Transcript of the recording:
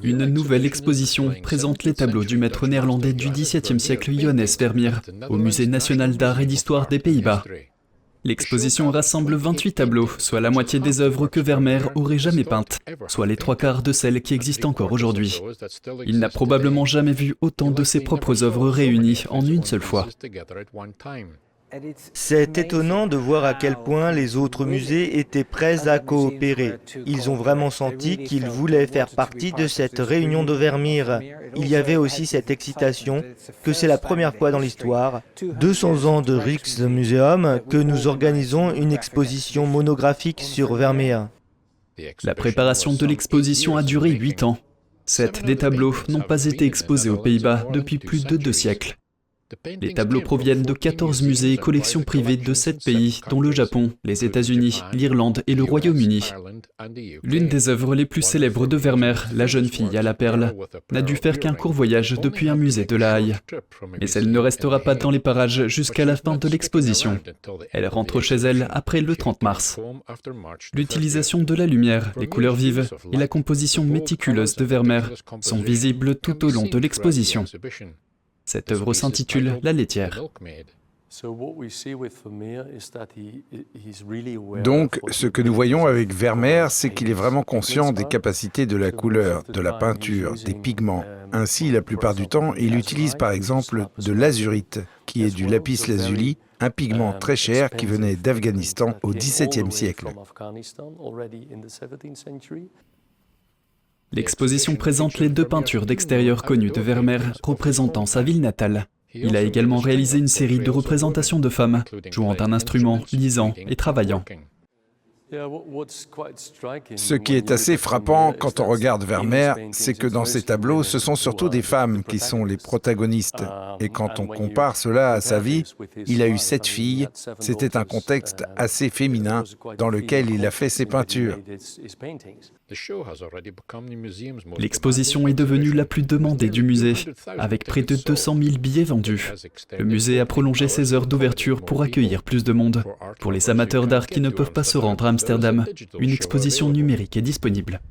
Une nouvelle exposition présente les tableaux du maître néerlandais du XVIIe siècle Johannes Vermeer au Musée national d'art et d'histoire des Pays-Bas. L'exposition rassemble 28 tableaux, soit la moitié des œuvres que Vermeer aurait jamais peintes, soit les 3/4 de celles qui existent encore aujourd'hui. Il n'a probablement jamais vu autant de ses propres œuvres réunies en une seule fois. C'est étonnant de voir à quel point les autres musées étaient prêts à coopérer. Ils ont vraiment senti qu'ils voulaient faire partie de cette réunion de Vermeer. Il y avait aussi cette excitation que c'est la première fois dans l'histoire, 200 ans de Rijksmuseum, que nous organisons une exposition monographique sur Vermeer. La préparation de l'exposition a duré 8 ans. 7 des tableaux n'ont pas été exposés aux Pays-Bas depuis plus de 2 siècles. Les tableaux proviennent de 14 musées et collections privées de 7 pays, dont le Japon, les États-Unis, l'Irlande et le Royaume-Uni. L'une des œuvres les plus célèbres de Vermeer, La jeune fille à la perle, n'a dû faire qu'un court voyage depuis un musée de La Haye. Mais elle ne restera pas dans les parages jusqu'à la fin de l'exposition. Elle rentre chez elle après le 30 mars. L'utilisation de la lumière, les couleurs vives et la composition méticuleuse de Vermeer sont visibles tout au long de l'exposition. Cette œuvre s'intitule La laitière. Donc, ce que nous voyons avec Vermeer, c'est qu'il est vraiment conscient des capacités de la couleur, de la peinture, des pigments. Ainsi, la plupart du temps, il utilise par exemple de l'azurite, qui est du lapis lazuli, un pigment très cher qui venait d'Afghanistan au XVIIe siècle. L'exposition présente les 2 peintures d'extérieur connues de Vermeer représentant sa ville natale. Il a également réalisé une série de représentations de femmes, jouant d'un instrument, lisant et travaillant. Ce qui est assez frappant quand on regarde Vermeer, c'est que dans ses tableaux, ce sont surtout des femmes qui sont les protagonistes. Et quand on compare cela à sa vie, il a eu 7 filles, c'était un contexte assez féminin dans lequel il a fait ses peintures. L'exposition est devenue la plus demandée du musée, avec près de 200 000 billets vendus. Le musée a prolongé ses heures d'ouverture pour accueillir plus de monde. Pour les amateurs d'art qui ne peuvent pas se rendre à Amsterdam, une exposition numérique est disponible.